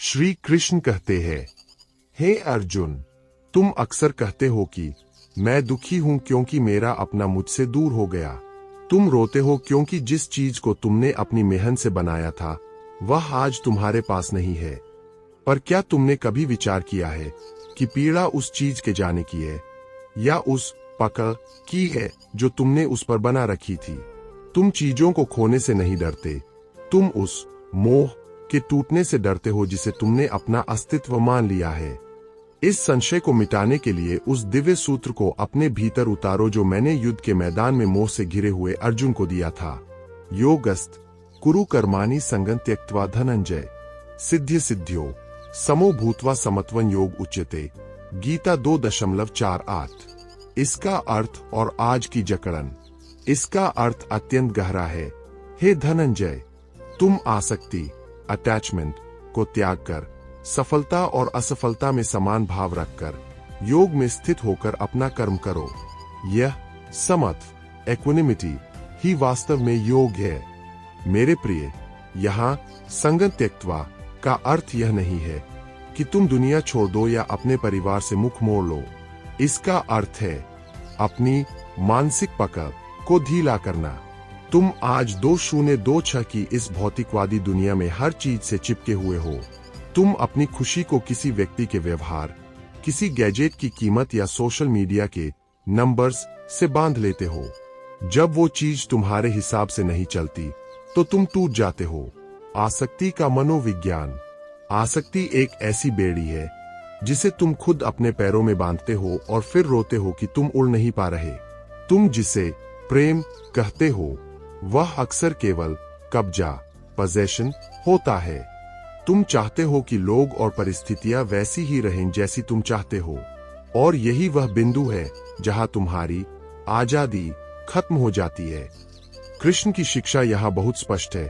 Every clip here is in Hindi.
श्री कृष्ण कहते हैं, हे अर्जुन, तुम अक्सर कहते हो कि मैं दुखी हूं क्योंकि मेरा अपना मुझसे दूर हो गया। तुम रोते हो क्योंकि जिस चीज को तुमने अपनी मेहनत से बनाया था वह आज तुम्हारे पास नहीं है। पर क्या तुमने कभी विचार किया है कि पीड़ा उस चीज के जाने की है या उस पकड़ की है जो तुमने उस पर बना रखी थी? तुम चीजों को खोने से नहीं डरते, तुम उस मोह के टूटने से डरते हो जिसे तुमने अपना अस्तित्व मान लिया है। इस संशय को मिटाने के लिए उस दिव्य सूत्र को अपने भीतर उतारो जो मैंने युद्ध के मैदान में मोह से घिरे हुए अर्जुन को दिया था। योगस्त कुरु कर्माणि संगं त्यक्त्वा धनंजय सिद्ध्य सिद्ध्यो समो भूत्वा समत्वं योग उच्यते। गीता 2.48। इसका अर्थ और आज की जकड़न। इसका अर्थ अत्यंत गहरा है। हे धनंजय, तुम आसक्ति अटैचमेंट को त्याग कर सफलता और असफलता में समान भाव रखकर योग में स्थित होकर अपना कर्म करो। यह समत्व इक्विनिमिटी ही वास्तव में योग है। मेरे प्रिय, यहाँ संगं त्यक्त्वा का अर्थ यह नहीं है कि तुम दुनिया छोड़ दो या अपने परिवार से मुख मोड़ लो। इसका अर्थ है अपनी मानसिक पकड़ को ढीला करना। तुम आज 2026 की इस भौतिकवादी दुनिया में हर चीज से चिपके हुए हो। तुम अपनी खुशी को किसी व्यक्ति के व्यवहार, किसी गैजेट की कीमत या सोशल मीडिया के नंबर्स से बांध लेते हो। जब वो चीज तुम्हारे हिसाब से नहीं चलती तो तुम टूट जाते हो। आसक्ति का मनोविज्ञान। आसक्ति एक ऐसी बेड़ी है जिसे तुम खुद अपने पैरों में बांधते हो और फिर रोते हो कि तुम उड़ नहीं पा रहे। तुम जिसे प्रेम कहते हो वह अक्सर केवल कब्जा पोजेशन होता है। तुम चाहते हो कि लोग और परिस्थितियां वैसी ही रहें जैसी तुम चाहते हो, और यही वह बिंदु है जहां तुम्हारी आजादी खत्म हो जाती है। कृष्ण की शिक्षा यहाँ बहुत स्पष्ट है।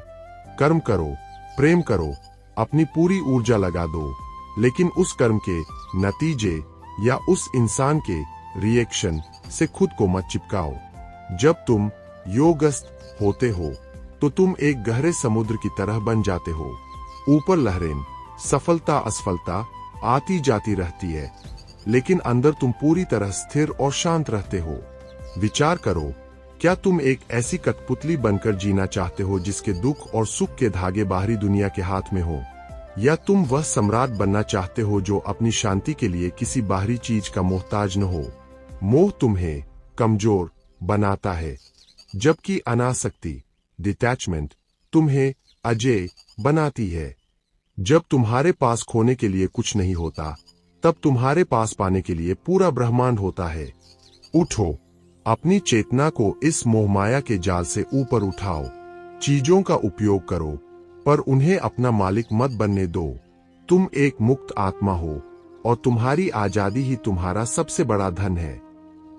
कर्म करो, प्रेम करो, अपनी पूरी ऊर्जा लगा दो, लेकिन उस कर्म के नतीजे या उस इंसान के रिएक्शन से खुद को मत चिपकाओ। जब तुम योगस्थ होते हो तो तुम एक गहरे समुद्र की तरह बन जाते हो। ऊपर लहरें, सफलता असफलता आती जाती रहती है, लेकिन अंदर तुम पूरी तरह स्थिर और शांत रहते हो। विचार करो, क्या तुम एक ऐसी कठपुतली बनकर जीना चाहते हो जिसके दुख और सुख के धागे बाहरी दुनिया के हाथ में हो, या तुम वह सम्राट बनना चाहते हो जो अपनी शांति के लिए किसी बाहरी चीज का मोहताज न हो? मोह तुम्हें कमजोर बनाता है, जबकि अनासक्ति डिटैचमेंट तुम्हें अजेय बनाती है। जब तुम्हारे पास खोने के लिए कुछ नहीं होता, तब तुम्हारे पास पाने के लिए पूरा ब्रह्मांड होता है। उठो, अपनी चेतना को इस मोहमाया के जाल से ऊपर उठाओ। चीजों का उपयोग करो, पर उन्हें अपना मालिक मत बनने दो। तुम एक मुक्त आत्मा हो और तुम्हारी आजादी ही तुम्हारा सबसे बड़ा धन है।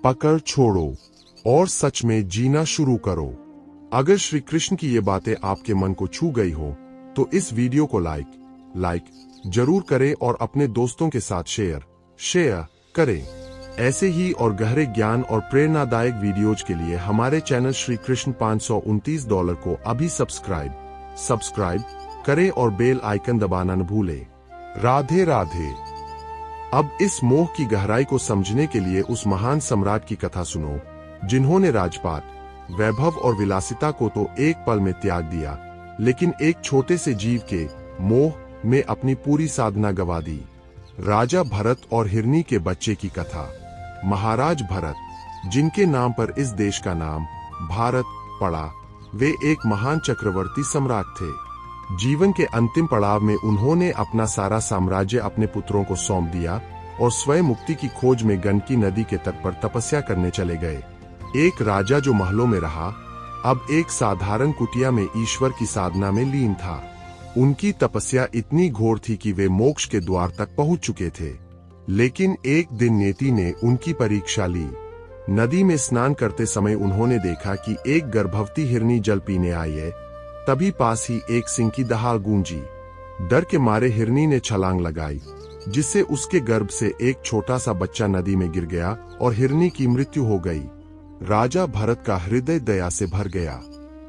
पकड़ छोड़ो और सच में जीना शुरू करो। अगर श्री कृष्ण की ये बातें आपके मन को छू गई हो तो इस वीडियो को लाइक जरूर करें और अपने दोस्तों के साथ शेयर करें। ऐसे ही और गहरे ज्ञान और प्रेरणादायक वीडियोज के लिए हमारे चैनल श्री कृष्ण $529 को अभी सब्सक्राइब करें और बेल आइकन दबाना न भूलें। राधे राधे। अब इस मोह की गहराई को समझने के लिए उस महान सम्राट की कथा सुनो जिन्होंने राजपाट, वैभव और विलासिता को तो एक पल में त्याग दिया, लेकिन एक छोटे से जीव के मोह में अपनी पूरी साधना गंवा दी। राजा भरत और हिरनी के बच्चे की कथा। महाराज भरत, जिनके नाम पर इस देश का नाम भारत पड़ा, वे एक महान चक्रवर्ती सम्राट थे। जीवन के अंतिम पड़ाव में उन्होंने अपना सारा साम्राज्य अपने पुत्रों को सौंप दिया और स्वयं मुक्ति की खोज में गंडकी नदी के तट पर तपस्या करने चले गए। एक राजा जो महलों में रहा, अब एक साधारण कुटिया में ईश्वर की साधना में लीन था। उनकी तपस्या इतनी घोर थी कि वे मोक्ष के द्वार तक पहुंच चुके थे। लेकिन एक दिन नियति ने उनकी परीक्षा ली। नदी में स्नान करते समय उन्होंने देखा कि एक गर्भवती हिरनी जल पीने आई है। तभी पास ही एक सिंह की दहाड़ गूंजी। डर के मारे हिरनी ने छलांग लगाई, जिससे उसके गर्भ से एक छोटा सा बच्चा नदी में गिर गया और हिरनी की मृत्यु हो गई। राजा भरत का हृदय दया से भर गया।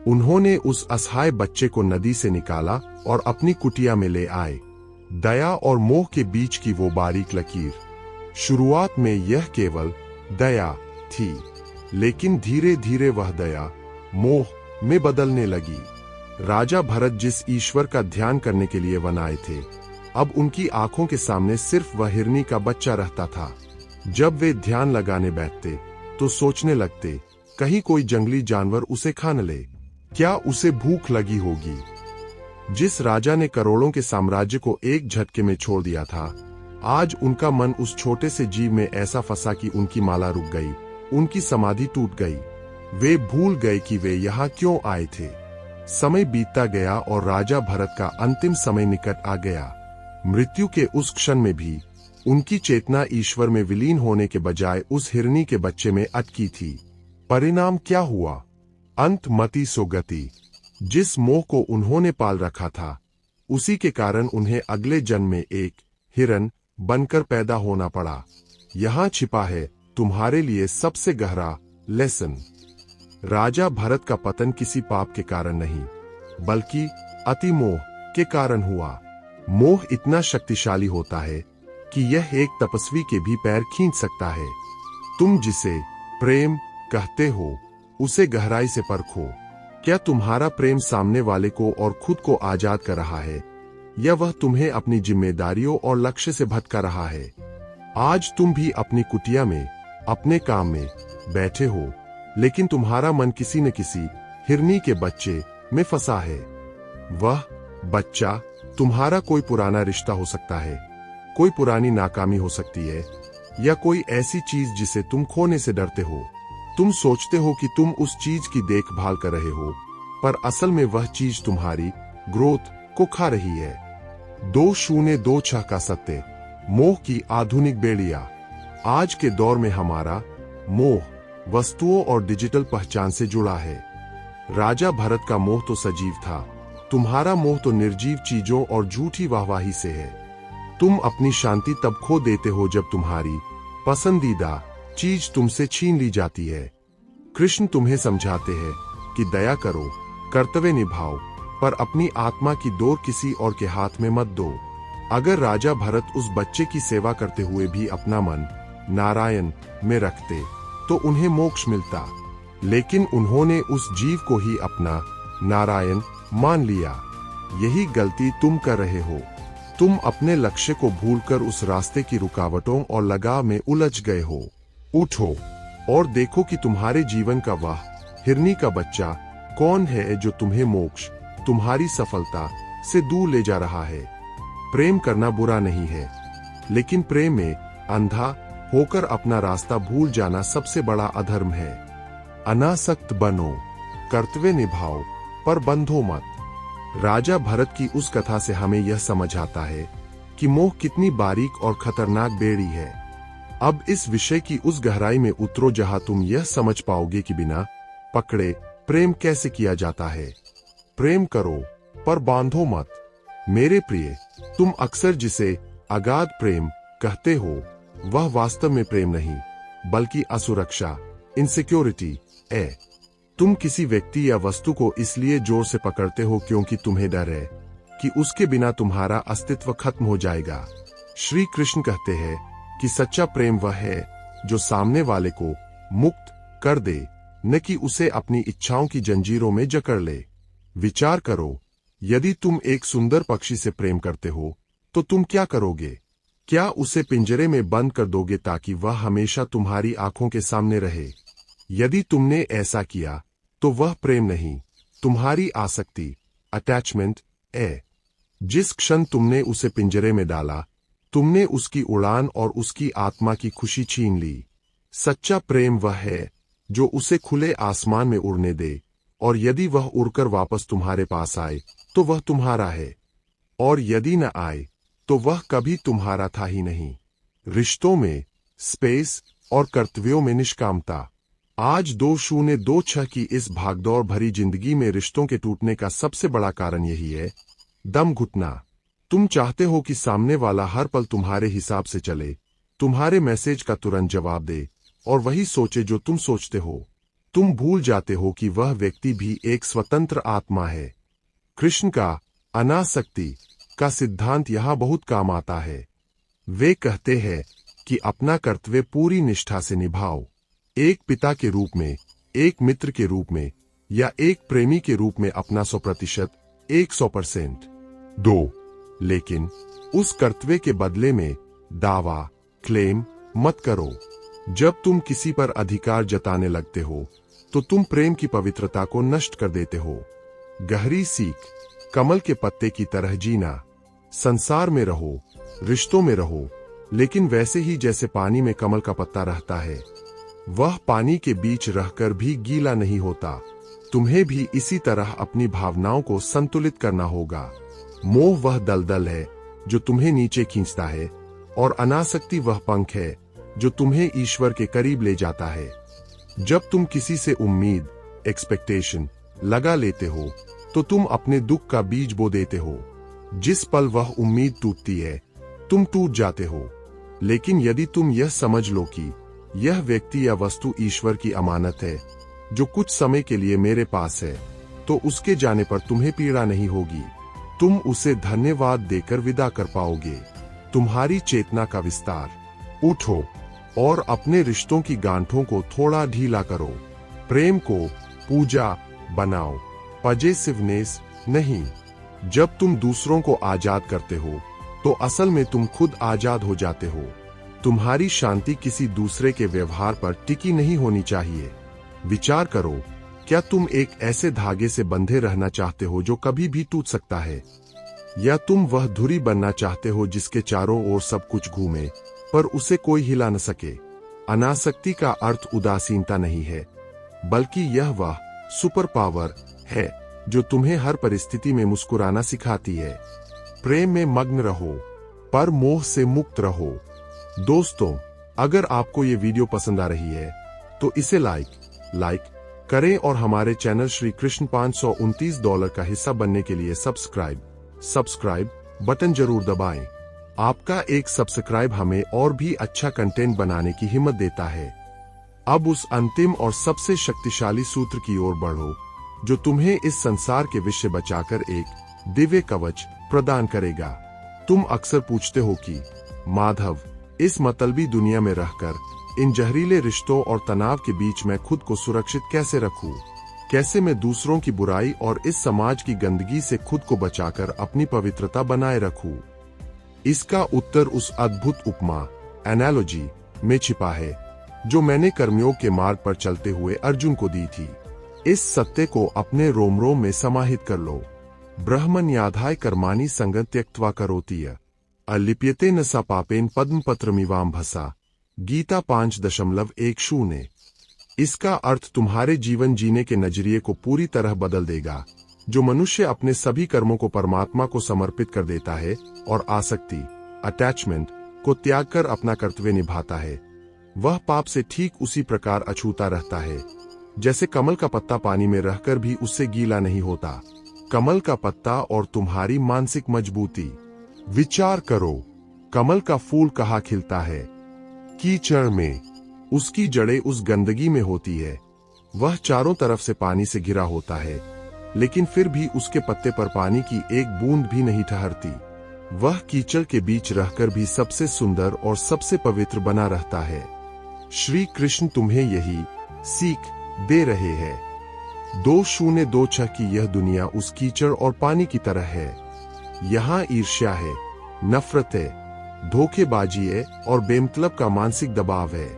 उन्होंने उस असहाय बच्चे को नदी से निकाला और अपनी कुटिया में ले आए। दया और मोह के बीच की वो बारीक लकीर। शुरुआत में यह केवल दया थी, लेकिन धीरे धीरे वह दया मोह में बदलने लगी। राजा भरत जिस ईश्वर का ध्यान करने के लिए बनाए थे, अब उनकी आंखों के सामने सिर्फ वह हिरनी का बच्चा रहता था। जब वे ध्यान लगाने बैठते तो सोचने लगते, कहीं कोई जंगली जानवर उसे खा न ले, क्या उसे भूख लगी होगी। जिस राजा ने करोड़ों के साम्राज्य को एक झटके में छोड़ दिया था, आज उनका मन उस छोटे से जीव में ऐसा फंसा कि उनकी माला रुक गई, उनकी समाधि टूट गई। वे भूल गए कि वे यहाँ क्यों आए थे। समय बीतता गया और राजा भरत का अंतिम समय निकट आ गया। मृत्यु के उस क्षण में भी उनकी चेतना ईश्वर में विलीन होने के बजाय उस हिरनी के बच्चे में अटकी थी। परिणाम क्या हुआ? अंत मति सो गति। जिस मोह को उन्होंने पाल रखा था, उसी के कारण उन्हें अगले जन्म में एक हिरन बनकर पैदा होना पड़ा। यहां छिपा है तुम्हारे लिए सबसे गहरा लेसन। राजा भरत का पतन किसी पाप के कारण नहीं, बल्कि अति मोह के कारण हुआ। मोह इतना शक्तिशाली होता है कि यह एक तपस्वी के भी पैर खींच सकता है। तुम जिसे प्रेम कहते हो, उसे गहराई से परखो। क्या तुम्हारा प्रेम सामने वाले को और खुद को आजाद कर रहा है, या वह तुम्हें अपनी जिम्मेदारियों और लक्ष्य से भटका रहा है? आज तुम भी अपनी कुटिया में अपने काम में बैठे हो, लेकिन तुम्हारा मन किसी न किसी हिरनी के बच्चे में फंसा है। वह बच्चा तुम्हारा कोई पुराना रिश्ता हो सकता है, कोई पुरानी नाकामी हो सकती है, या कोई ऐसी चीज जिसे तुम खोने से डरते हो। तुम सोचते हो कि तुम उस चीज की देखभाल कर रहे हो, पर असल में वह चीज तुम्हारी ग्रोथ को खा रही है। 2026 का सत्य। मोह की आधुनिक बेड़िया। आज के दौर में हमारा मोह वस्तुओं और डिजिटल पहचान से जुड़ा है। राजा भरत का मोह तो सजीव था, तुम्हारा मोह तो निर्जीव चीजों और झूठी वाहवाही से है। तुम अपनी शांति तब खो देते हो जब तुम्हारी पसंदीदा चीज तुमसे छीन ली जाती है। कृष्ण तुम्हें समझाते हैं कि दया करो, कर्तव्य निभाओ, पर अपनी आत्मा की डोर किसी और के हाथ में मत दो। अगर राजा भरत उस बच्चे की सेवा करते हुए भी अपना मन नारायण में रखते, तो उन्हें मोक्ष मिलता, लेकिन उन्होंने उस जीव को ही अपना नारायण मान लिया। यही गलती तुम कर रहे हो। तुम अपने लक्ष्य को भूलकर उस रास्ते की रुकावटों और लगाव में उलझ गए हो। उठो और देखो कि तुम्हारे जीवन का वह हिरनी का बच्चा कौन है जो तुम्हें मोक्ष, तुम्हारी सफलता से दूर ले जा रहा है। प्रेम करना बुरा नहीं है, लेकिन प्रेम में अंधा होकर अपना रास्ता भूल जाना सबसे बड़ा अधर्म है। अनासक्त बनो, कर्तव्य निभाओ, पर बंधो मत। राजा भरत की उस कथा से हमें यह समझ आता है कि मोह कितनी बारीक और खतरनाक बेड़ी है। अब इस विषय की उस गहराई में उतरो जहां तुम यह समझ पाओगे कि बिना पकड़े प्रेम कैसे किया जाता है। प्रेम करो, पर बांधो मत। मेरे प्रिय, तुम अक्सर जिसे अगाध प्रेम कहते हो, वह वास्तव में प्रेम नहीं, बल्कि असुरक्षा, इनसिक्योरिटी है। तुम किसी व्यक्ति या वस्तु को इसलिए जोर से पकड़ते हो क्योंकि तुम्हें डर है कि उसके बिना तुम्हारा अस्तित्व खत्म हो जाएगा। श्री कृष्ण कहते हैं कि सच्चा प्रेम वह है जो सामने वाले को मुक्त कर दे, न कि उसे अपनी इच्छाओं की जंजीरों में जकड़ ले। विचार करो, यदि तुम एक सुंदर पक्षी से प्रेम करते हो, तो तुम क्या करोगे? क्या उसे पिंजरे में बंद कर दोगे ताकि वह हमेशा तुम्हारी आंखों के सामने रहे? यदि तुमने ऐसा किया, तो वह प्रेम नहीं, तुम्हारी आसक्ति, अटैचमेंट है। जिस क्षण तुमने उसे पिंजरे में डाला, तुमने उसकी उड़ान और उसकी आत्मा की खुशी छीन ली। सच्चा प्रेम वह है जो उसे खुले आसमान में उड़ने दे, और यदि वह उड़कर वापस तुम्हारे पास आए, तो वह तुम्हारा है, और यदि न आए, तो वह कभी तुम्हारा था ही नहीं। रिश्तों में स्पेस और कर्तव्यों में निष्कामता। आज 2026 की इस भागदौड़ भरी जिंदगी में रिश्तों के टूटने का सबसे बड़ा कारण यही है, दम घुटना। तुम चाहते हो कि सामने वाला हर पल तुम्हारे हिसाब से चले, तुम्हारे मैसेज का तुरंत जवाब दे, और वही सोचे जो तुम सोचते हो। तुम भूल जाते हो कि वह व्यक्ति भी एक स्वतंत्र आत्मा है। कृष्ण का अनासक्ति का सिद्धांत यहाँ बहुत काम आता है। वे कहते हैं कि अपना कर्तव्य पूरी निष्ठा से निभाओ, एक पिता के रूप में, एक मित्र के रूप में या एक प्रेमी के रूप में अपना 100%, 100% दो, लेकिन उस कर्तव्य के बदले में दावा, क्लेम मत करो। जब तुम किसी पर अधिकार जताने लगते हो तो तुम प्रेम की पवित्रता को नष्ट कर देते हो। गहरी सीख, कमल के पत्ते की तरह जीना। संसार में रहो, रिश्तों में रहो, लेकिन वैसे ही जैसे पानी में कमल का पत्ता रहता है। वह पानी के बीच रहकर भी गीला नहीं होता। तुम्हें भी इसी तरह अपनी भावनाओं को संतुलित करना होगा। मोह वह दलदल है जो तुम्हें नीचे खींचता है, और अनासक्ति वह पंख है जो तुम्हें ईश्वर के करीब ले जाता है। जब तुम किसी से उम्मीद, एक्सपेक्टेशन लगा लेते हो तो तुम अपने दुख का बीज बो देते हो। जिस पल वह उम्मीद टूटती है, तुम टूट जाते हो। लेकिन यदि तुम यह समझ लो कि यह व्यक्ति या वस्तु ईश्वर की अमानत है जो कुछ समय के लिए मेरे पास है, तो उसके जाने पर तुम्हें पीड़ा नहीं होगी। तुम उसे धन्यवाद देकर विदा कर पाओगे। तुम्हारी चेतना का विस्तार। उठो और अपने रिश्तों की गांठों को थोड़ा ढीला करो। प्रेम को पूजा बनाओ, पॉजिटिवनेस नहीं। जब तुम दूसरों को आजाद करते हो तो असल में तुम खुद आजाद हो जाते हो। तुम्हारी शांति किसी दूसरे के व्यवहार पर टिकी नहीं होनी चाहिए। विचार करो, क्या तुम एक ऐसे धागे से बंधे रहना चाहते हो जो कभी भी टूट सकता है, या तुम वह धुरी बनना चाहते हो जिसके चारों ओर सब कुछ घूमे पर उसे कोई हिला न सके। अनासक्ति का अर्थ उदासीनता नहीं है, बल्कि यह वह सुपर पावर है जो तुम्हें हर परिस्थिति में मुस्कुराना सिखाती है। प्रेम में मग्न रहो, पर मोह से मुक्त रहो। दोस्तों, अगर आपको ये वीडियो पसंद आ रही है तो इसे लाइक करें और हमारे चैनल श्री कृष्ण $529 का हिस्सा बनने के लिए सब्सक्राइब बटन जरूर दबाएं। आपका एक सब्सक्राइब हमें और भी अच्छा कंटेंट बनाने की हिम्मत देता है। अब उस अंतिम और सबसे शक्तिशाली सूत्र की ओर बढ़ो जो तुम्हें इस संसार के विष से बचाकर एक दिव्य कवच प्रदान करेगा। तुम अक्सर पूछते हो कि माधव, इस मतलबी दुनिया में रहकर इन जहरीले रिश्तों और तनाव के बीच मैं खुद को सुरक्षित कैसे रखूं? कैसे मैं दूसरों की बुराई और इस समाज की गंदगी से खुद को बचाकर अपनी पवित्रता बनाए रखूं? इसका उत्तर उस अद्भुत उपमा, एनालॉजी में छिपा है जो मैंने कर्मयोग के मार्ग पर चलते हुए अर्जुन को दी थी। इस सत्य को अपने रोम रोम में समाहित कर लो। ब्रह्मण्याधाय कर्माणि संगं त्यक्त्वा करोति अलिप्यते न सा पापेन पद्मपत्रमिवां भसा। गीता 5.10। इसका अर्थ तुम्हारे जीवन जीने के नजरिए को पूरी तरह बदल देगा। जो मनुष्य अपने सभी कर्मों को परमात्मा को समर्पित कर देता है और आसक्ति, अटैचमेंट को त्याग कर अपना कर्तव्य निभाता है, वह पाप से ठीक उसी प्रकार अछूता रहता है जैसे कमल का पत्ता पानी में रहकर भी उससे गीला नहीं होता। कमल का पत्ता और तुम्हारी मानसिक मजबूती। विचार करो, कमल का फूल कहाँ खिलता है? कीचड़ में। उसकी जड़ें उस गंदगी में होती है। वह चारों तरफ से पानी से घिरा होता है, लेकिन फिर भी उसके पत्ते पर पानी की एक बूंद भी नहीं ठहरती। वह कीचड़ के बीच रहकर भी सबसे सुंदर और सबसे पवित्र बना रहता है। श्री कृष्ण तुम्हें यही सीख दे रहे हैं। 2026 की यह दुनिया उस कीचड़ और पानी की तरह है। यहाँ ईर्ष्या है, नफरत है, धोखेबाजी है और बेमतलब का मानसिक दबाव है।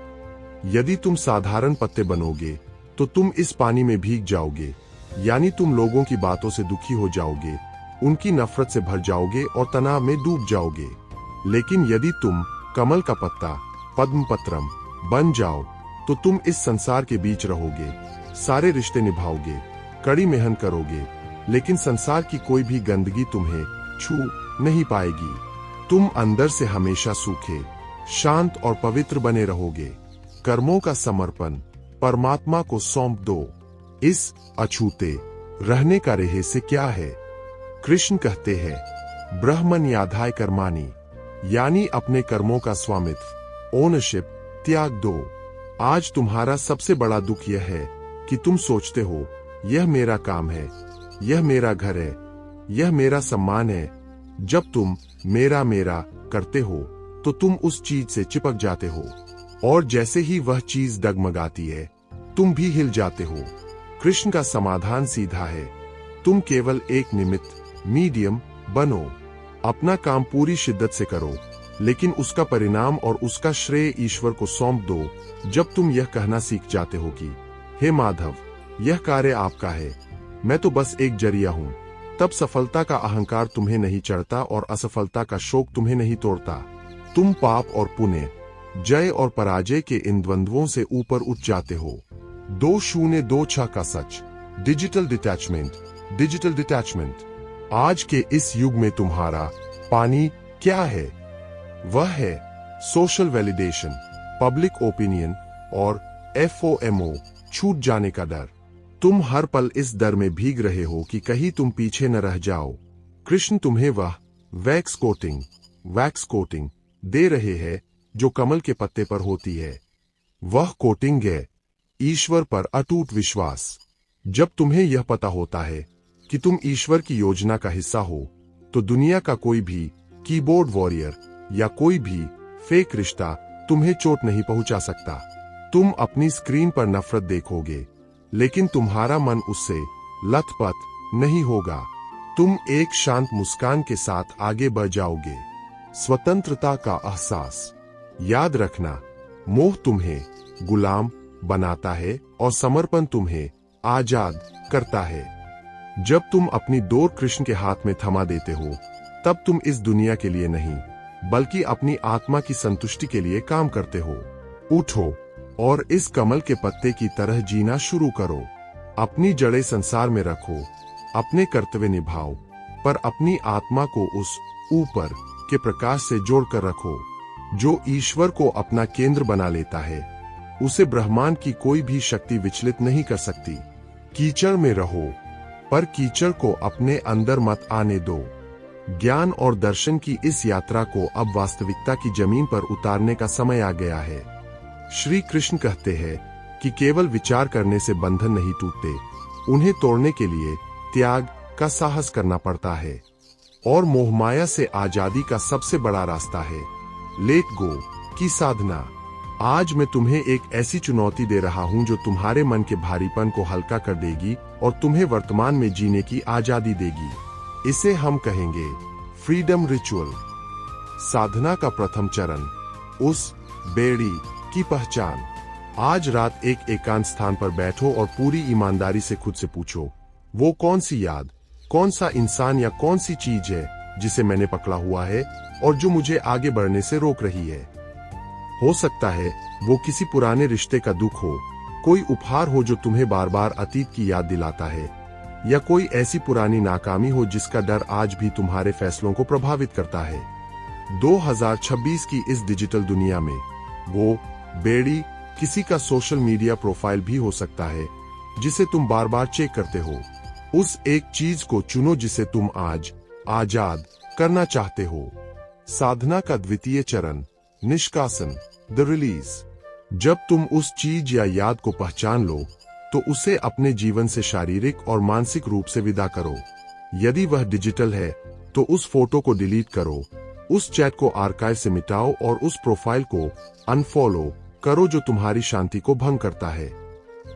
यदि तुम साधारण पत्ते बनोगे तो तुम इस पानी में भीग जाओगे, यानी तुम लोगों की बातों से दुखी हो जाओगे, उनकी नफरत से भर जाओगे और तनाव में डूब जाओगे। लेकिन यदि तुम कमल का पत्ता, पद्मपत्रम बन जाओ तो तुम इस संसार के बीच रहोगे, सारे रिश्ते निभाओगे, कड़ी मेहनत करोगे, लेकिन संसार की कोई भी गंदगी तुम्हें छू नहीं पाएगी। तुम अंदर से हमेशा सूखे, शांत और पवित्र बने रहोगे। कर्मों का समर्पण परमात्मा को सौंप दो। इस अछूते रहने का रहस्य क्या है? कृष्ण कहते हैं, ब्रह्मण्याधाय कर्माणि, यानी अपने कर्मों का स्वामित्व, ओनरशिप त्याग दो। आज तुम्हारा सबसे बड़ा दुख यह है कि तुम सोचते हो, यह मेरा काम है, यह मेरा घर है, यह मेरा सम्मान है, जब तुम मेरा मेरा करते हो तो तुम उस चीज से चिपक जाते हो, और जैसे ही वह चीज डगमगाती है तुम भी हिल जाते हो। कृष्ण का समाधान सीधा है, तुम केवल एक निमित्त मीडियम बनो। अपना काम पूरी शिद्दत से करो, लेकिन उसका परिणाम और उसका श्रेय ईश्वर को सौंप दो। जब तुम यह कहना सीख जाते हो कि हे माधव, यह कार्य आपका है, मैं तो बस एक जरिया हूं, तब सफलता का अहंकार तुम्हें नहीं चढ़ता और असफलता का शोक तुम्हें नहीं तोड़ता। तुम पाप और पुण्य, जय और पराजय के इन द्वंद्वों से ऊपर उठ जाते हो। 2026 का सच, डिजिटल डिटैचमेंट। आज के इस युग में तुम्हारा पानी क्या है? वह है सोशल वैलिडेशन, पब्लिक ओपिनियन और FOMO, छूट जाने का डर। तुम हर पल इस डर में भीग रहे हो कि कहीं तुम पीछे न रह जाओ। कृष्ण तुम्हें वह वैक्स कोटिंग दे रहे हैं जो कमल के पत्ते पर होती है। वह कोटिंग है ईश्वर पर अटूट विश्वास। जब तुम्हें यह पता होता है कि तुम ईश्वर की योजना का हिस्सा हो, तो दुनिया का कोई भी कीबोर्ड वॉरियर या कोई भी फेक रिश्ता तुम्हें चोट नहीं पहुंचा सकता। तुम अपनी स्क्रीन पर नफरत देखोगे, लेकिन तुम्हारा मन उससे लथपथ नहीं होगा। तुम एक शांत मुस्कान के साथ आगे बढ़ जाओगे। स्वतंत्रता का एहसास। याद रखना, मोह तुम्हें गुलाम बनाता है और समर्पण तुम्हें आजाद करता है। जब तुम अपनी डोर कृष्ण के हाथ में थमा देते हो, तब तुम इस दुनिया के लिए नहीं, बल्कि अपनी आत्मा की संतुष्टि के लिए काम करते हो। उठो और इस कमल के पत्ते की तरह जीना शुरू करो। अपनी जड़ें संसार में रखो, अपने कर्तव्य निभाओ, पर अपनी आत्मा को उस ऊपर के प्रकाश से जोड़कर रखो। जो ईश्वर को अपना केंद्र बना लेता है, उसे ब्रह्मांड की कोई भी शक्ति विचलित नहीं कर सकती। कीचड़ में रहो, पर कीचड़ को अपने अंदर मत आने दो। ज्ञान और दर्शन की इस यात्रा को अब वास्तविकता की जमीन पर उतारने का समय आ गया है। श्री कृष्ण कहते हैं कि केवल विचार करने से बंधन नहीं टूटते, उन्हें तोड़ने के लिए त्याग का साहस करना पड़ता है। और मोहमाया से आजादी का सबसे बड़ा रास्ता है लेट गो की साधना। आज मैं तुम्हें एक ऐसी चुनौती दे रहा हूं जो तुम्हारे मन के भारीपन को हल्का कर देगी और तुम्हें वर्तमान में जीने की आजादी देगी। इसे हम कहेंगे फ्रीडम रिचुअल। साधना का प्रथम चरण, उस बेड़ी की पहचान। आज रात एक एकांत स्थान पर बैठो और पूरी ईमानदारी से खुद से पूछो, वो कौन सी याद, कौन सा इंसान या कौन सी चीज है जिसे मैंने पकड़ा हुआ है और जो मुझे आगे बढ़ने से रोक रही है। हो सकता है वो किसी पुराने रिश्ते का दुख हो, कोई उपहार हो जो तुम्हें बार बार अतीत की याद दिलाता है, या कोई ऐसी पुरानी नाकामी हो जिसका डर आज भी तुम्हारे फैसलों को प्रभावित करता है। 2026 की इस डिजिटल दुनिया में वो बेड़ी किसी का सोशल मीडिया प्रोफाइल भी हो सकता है जिसे तुम बार बार चेक करते हो। उस एक चीज को चुनो जिसे तुम आज आजाद करना चाहते हो। साधना का द्वितीय चरण, निष्कासन, द रिलीज। जब तुम उस चीज या याद को पहचान लो, तो उसे अपने जीवन से शारीरिक और मानसिक रूप से विदा करो। यदि वह डिजिटल है, तो उस फोटो को डिलीट करो, उस चैट को आर्काइव से मिटाओ और उस प्रोफाइल को अनफॉलो करो जो तुम्हारी शांति को भंग करता है।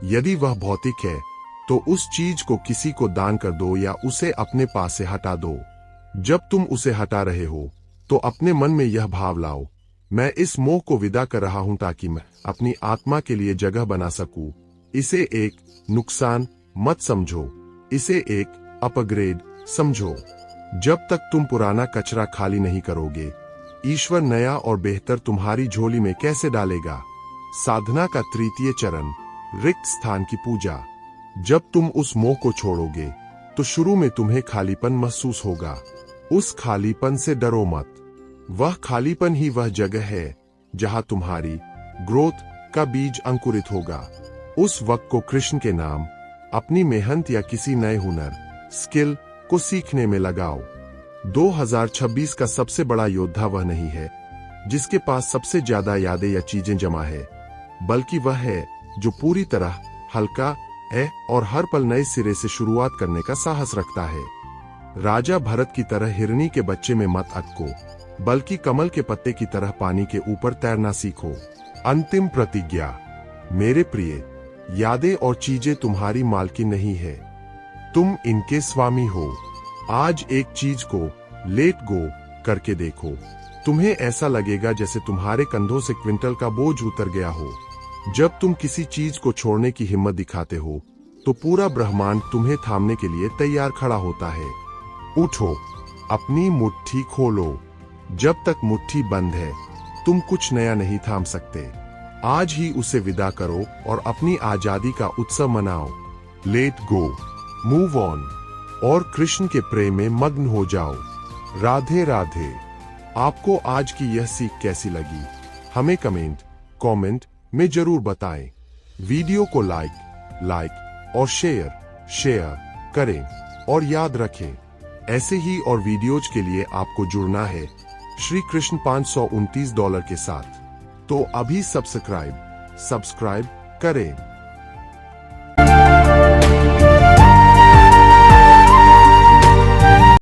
यदि वह भौतिक है, तो उस चीज को किसी को दान कर दो या उसे अपने पास से हटा दो। जब तुम उसे हटा रहे हो, तो अपने मन में यह भाव लाओ, मैं इस मोह को विदा कर रहा हूं ताकि मैं अपनी आत्मा के लिए जगह बना सकूं। इसे एक नुकसान मत समझो, इसे एक अपग्रेड समझो। जब तक तुम पुराना कचरा खाली नहीं करोगे, ईश्वर नया और बेहतर तुम्हारी झोली में कैसे डालेगा। साधना का तृतीय चरण, रिक्त स्थान की पूजा। जब तुम उस मोह को छोड़ोगे, तो शुरू में तुम्हें खालीपन महसूस होगा। उस खालीपन से डरो मत। वह खालीपन ही वह जगह है जहां तुम्हारी ग्रोथ का बीज अंकुरित होगा। उस वक्त को कृष्ण के नाम, अपनी मेहनत या किसी नए हुनर, स्किल को सीखने में लगाओ। 2026 का सबसे बड़ा योद्धा वह नहीं है जिसके पास सबसे ज्यादा यादें या चीजें जमा है, बल्कि वह है जो पूरी तरह हल्का है और हर पल नए सिरे से शुरुआत करने का साहस रखता है। राजा भरत की तरह हिरनी के बच्चे में मत अटको, बल्कि कमल के पत्ते की तरह पानी के ऊपर तैरना सीखो। अंतिम प्रतिज्ञा। मेरे प्रिय, यादें और चीजें तुम्हारी मालकी नहीं है, तुम इनके स्वामी हो। आज एक चीज को लेट गो करके देखो, तुम्हें ऐसा लगेगा जैसे तुम्हारे कंधों से क्विंटल का बोझ उतर गया हो। जब तुम किसी चीज को छोड़ने की हिम्मत दिखाते हो, तो पूरा ब्रह्मांड तुम्हें थामने के लिए तैयार खड़ा होता है। उठो, अपनी मुट्ठी खोलो। जब तक मुट्ठी बंद है, तुम कुछ नया नहीं थाम सकते। आज ही उसे विदा करो और अपनी आजादी का उत्सव मनाओ। लेट गो, मूव ऑन और कृष्ण के प्रेम में मग्न हो जाओ। राधे राधे। आपको आज की यह सीख कैसी लगी, हमें कमेंट में जरूर बताएं। वीडियो को लाइक और शेयर करें और याद रखें, ऐसे ही और वीडियोज के लिए आपको जुड़ना है श्री कृष्ण $529 के साथ। तो अभी सब्सक्राइब करें।